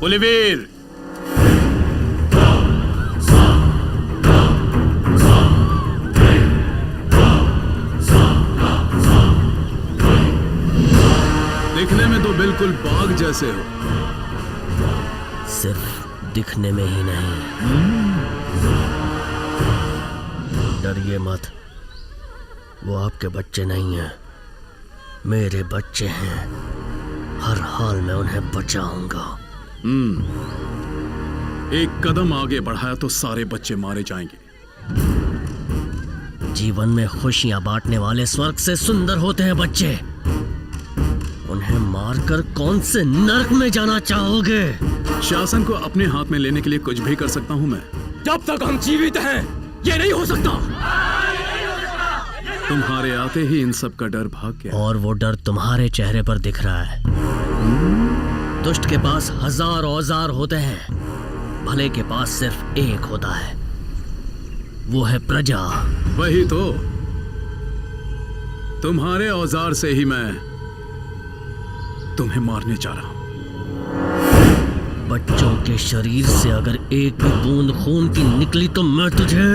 ओलिविर, दिखने में तो बिल्कुल बाघ जैसे हो। सिर्फ दिखने में ही नहीं, डरिए मत, वो आपके बच्चे नहीं हैं, मेरे बच्चे हैं। हर हाल में उन्हें बचाऊंगा। एक कदम आगे बढ़ाया तो सारे बच्चे मारे जाएंगे। जीवन में खुशियां बांटने वाले स्वर्ग से सुंदर होते हैं बच्चे। उन्हें मारकर कौन से नरक में जाना चाहोगे? शासन को अपने हाथ में लेने के लिए कुछ भी कर सकता हूं मैं। जब तक हम जीवित हैं, ये नहीं हो सकता। तुम्हारे आते ही इन सब का डर भाग गया। और वो डर तुम्हारे चेहरे पर दिख रहा है। दुष्ट के पास 1000 औजार होते हैं, भले के पास सिर्फ एक होता है, वो है प्रजा। वही तो, तुम्हारे औजार से ही मैं तुम्हें मारने जा रहा हूं। बच्चों के शरीर से अगर एक भी बूंद खून की निकली तो मैं तुझे...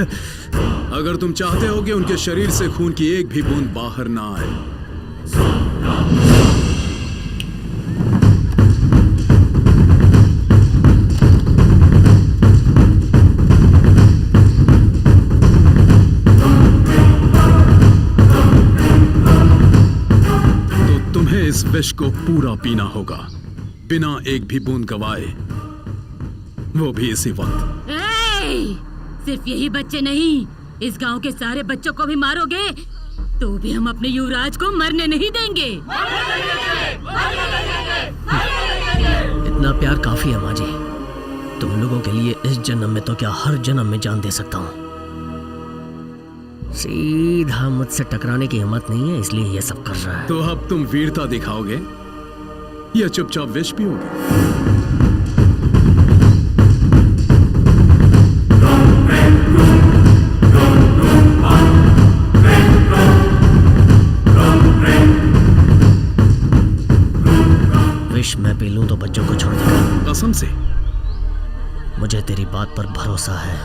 अगर तुम चाहते हो कि उनके शरीर से खून की एक भी बूंद बाहर ना आए, तो तुम्हें इस विष को पूरा पीना होगा, बिना एक भी बूंद गवाए, वो भी इसी वक्त। सिर्फ यही बच्चे नहीं, इस गांव के सारे बच्चों को भी मारोगे तो भी हम अपने युवराज को मरने नहीं देंगे। इतना प्यार काफी है माँ जी। तुम लोगों के लिए इस जन्म में तो क्या हर जन्म में जान दे सकता हूँ। सीधा मुझसे टकराने की हिम्मत नहीं है, इसलिए ये सब कर रहा है। तो अब तुम वीरता दिखाओगे या चुपचाप विष पियोगे? विष मैं पी लूं तो बच्चों को छोड़ देगा? कसम से? मुझे तेरी बात पर भरोसा है।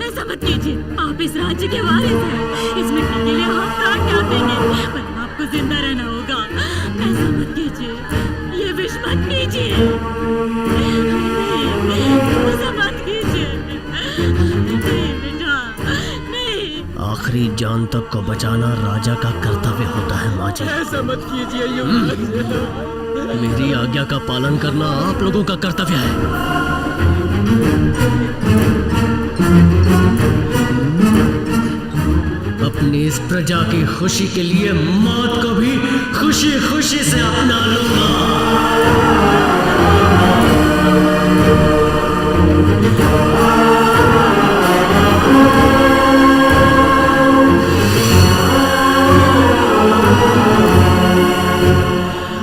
ऐसा मत कीजिए, आप इस राज्य के वारिस हैं। इस मिट्टी के लिए हम प्राण त्याग देंगे, पर आपको जिंदा रहना होगा। ऐसा मत कीजिए, ये विष मत पीजिए। ऐसा मत कीजिए, नहीं बेटा, नहीं। आखिरी जान तक को बचाना राजा का कर्तव्य होता है माँ जी। ऐसा मत कीजिए युवराज। मेरी आज्ञा का पालन करना आप लोगों का कर्तव्य है। अपनी इस प्रजा की खुशी के लिए मौत को भी खुशी खुशी से अपना लूंगा।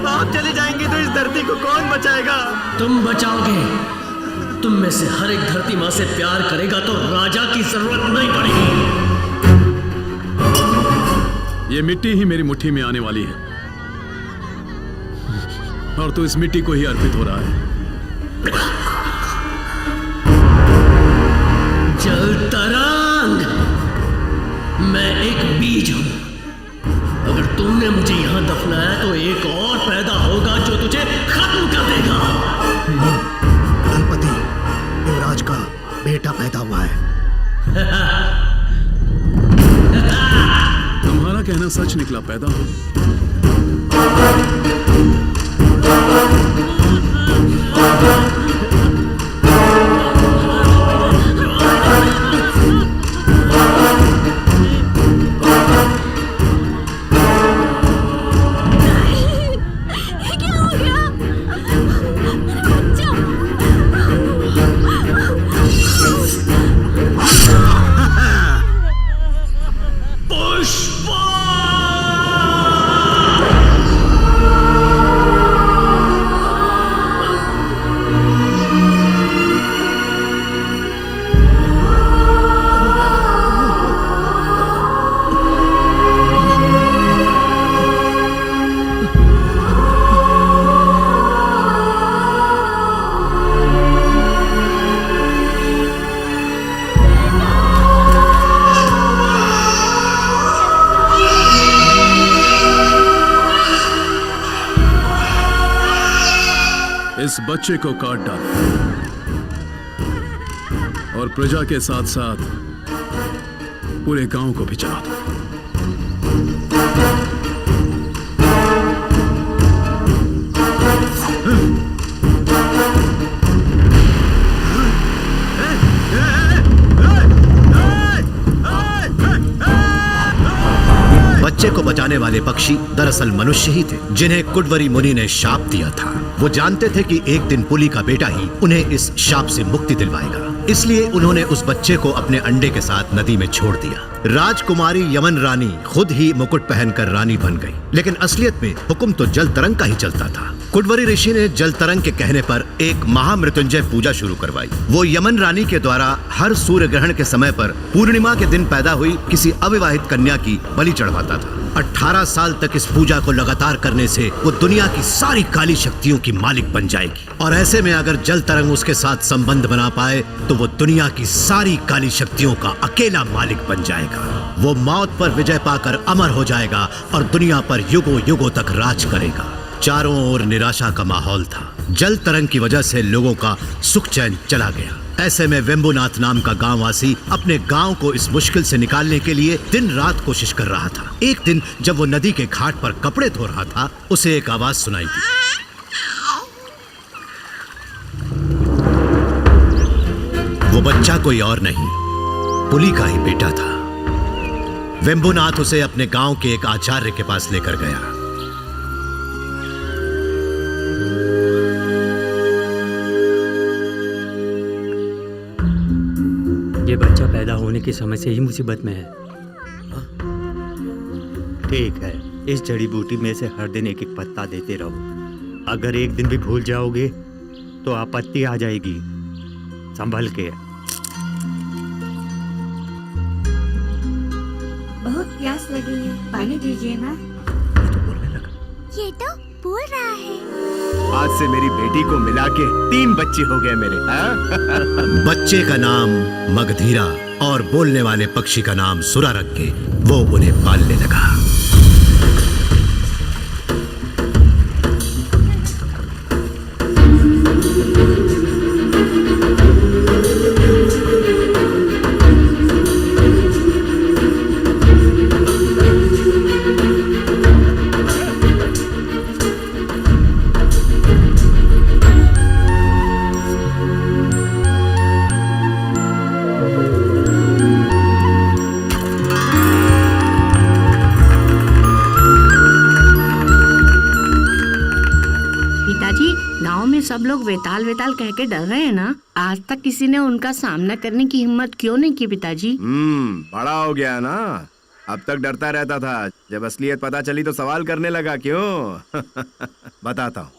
आप चले जाएंगे तो इस धरती को कौन बचाएगा? तुम बचाओगे। तुम में से हर एक धरती माँ से प्यार करेगा तो राजा की जरूरत नहीं पड़ेगी। ये मिट्टी ही मेरी मुट्ठी में आने वाली है, और तो इस मिट्टी को ही अर्पित हो रहा है। जल तरंग, मैं एक बीज हूं। अगर तुमने मुझे यहां दफनाया तो एक और पैदा होगा जो तुझे खत्म कर देगा। दलपति, युवराज का बेटा पैदा हुआ है। तुम्हारा कहना सच निकला, पैदा हो। उस बच्चे को काट डालो और प्रजा के साथ साथ पूरे गांव को भी जला दो। बच्चे को बचाने वाले पक्षी दरअसल मनुष्य ही थे, जिन्हें कुडवरी मुनि ने शाप दिया था। वो जानते थे कि एक दिन पुली का बेटा ही उन्हें इस शाप से मुक्ति दिलवाएगा, इसलिए उन्होंने उस बच्चे को अपने अंडे के साथ नदी में छोड़ दिया। राजकुमारी यमन रानी खुद ही मुकुट पहनकर रानी बन गई, लेकिन असलियत में हुक्म तो जल तरंग का ही चलता था। कुडवरी ऋषि ने जल तरंग के कहने पर एक महामृत्युंजय पूजा शुरू करवाई। वो यमन रानी के द्वारा हर सूर्य ग्रहण के समय पर पूर्णिमा के दिन पैदा हुई किसी अविवाहित कन्या की बलि चढ़वाता था। 18 साल तक इस पूजा को लगातार करने से वो दुनिया की सारी काली शक्तियों की मालिक बन जाएगी, और ऐसे में अगर जल तरंग उसके साथ संबंध बना पाए तो वो दुनिया की सारी काली शक्तियों का अकेला मालिक बन जाएगा। वो मौत पर विजय पाकर अमर हो जाएगा और दुनिया पर युगों युगों तक राज करेगा। चारों ओर निराशा का माहौल था। जल तरंग की वजह से लोगों का सुख चैन चला गया। ऐसे में वेम्बुनाथ नाम का गांववासी अपने गांव को इस मुश्किल से निकालने के लिए दिन रात कोशिश कर रहा था। एक दिन जब वो नदी के घाट पर कपड़े धो रहा था, उसे एक आवाज सुनाई दी। वो बच्चा कोई और नहीं, पुली का ही बेटा था। वेम्बुनाथ उसे अपने गांव के एक आचार्य के पास लेकर गया। ये बच्चा पैदा होने के समय से ही मुसीबत में है। ठीक है, इस जड़ी बूटी में से हर दिन एक एक पत्ता देते रहो। अगर एक दिन भी भूल जाओगे तो आपत्ति आ जाएगी। संभल के। बहुत प्यास लगी है, पानी दीजिए ना। ये तो बोलने लगा। ये तो बोल रहा है। आज से मेरी बेटी को मिला के 3 बच्चे हो गए मेरे। बच्चे का नाम मगधीरा और बोलने वाले पक्षी का नाम सुरा रख के वो उन्हें पालने लगा। सब लोग वेताल वेताल कह के डर रहे हैं ना। आज तक किसी ने उनका सामना करने की हिम्मत क्यों नहीं की पिताजी? बड़ा हो गया ना, अब तक डरता रहता था, जब असलियत पता चली तो सवाल करने लगा क्यों? बताता हूँ।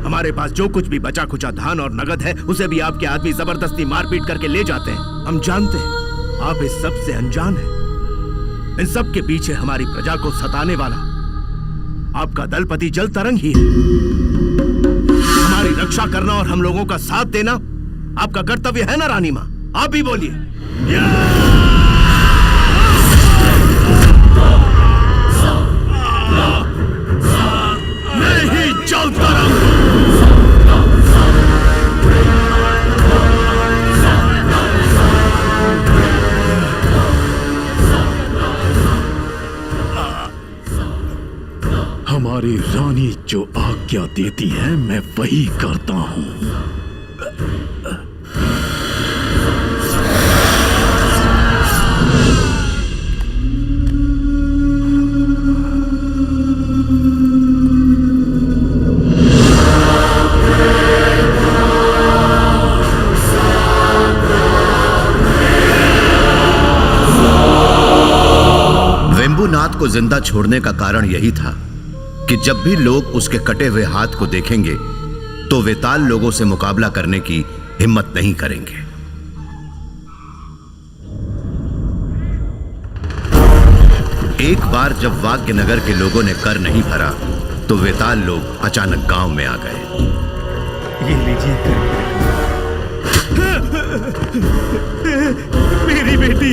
हमारे पास जो कुछ भी बचा खुचा धान और नगद है, उसे भी आपके आदमी जबरदस्ती मारपीट करके ले जाते हैं। हम जानते हैं आप इस सब से अनजान हैं। इन सब के पीछे हमारी प्रजा को सताने वाला आपका दलपति जल तरंग ही है। हमारी रक्षा करना और हम लोगों का साथ देना आपका कर्तव्य है ना रानी माँ? आप भी बोलिए। मैं ही जल तरंग। हमारी रानी जो आज्ञा देती है मैं वही करता हूँ। वेम्बुनाथ को जिंदा छोड़ने का कारण यही था कि जब भी लोग उसके कटे हुए हाथ को देखेंगे तो वेताल लोगों से मुकाबला करने की हिम्मत नहीं करेंगे। एक बार जब वाग्यनगर के लोगों ने कर नहीं भरा तो वेताल लोग अचानक गांव में आ गए। ये लीजिए मेरी बेटी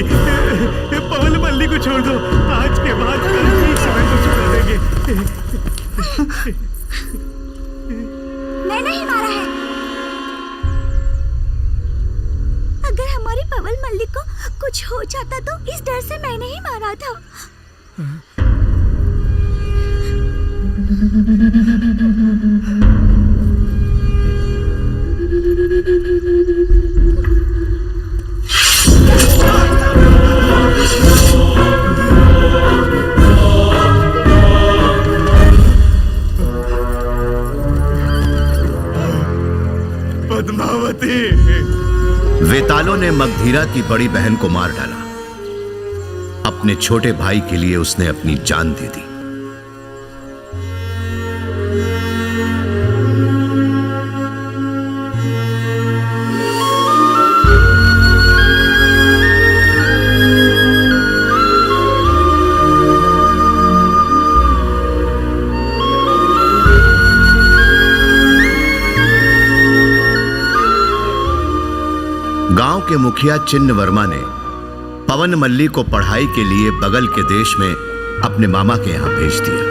पवन मल्ली को छोड़ दो। आज के बाद कल ठीक समय को चुका देंगे। मैं नहीं मारा है। अगर हमारी पवन मल्लिक को कुछ हो जाता तो इस डर से मैंने ही मारा था। पद्मावती। वेतालों ने मगधीरा की बड़ी बहन को मार डाला। अपने छोटे भाई के लिए उसने अपनी जान दे दी। गांव के मुखिया चिन्न वर्मा ने पवन मल्ली को पढ़ाई के लिए बगल के देश में अपने मामा के यहां भेज दिया।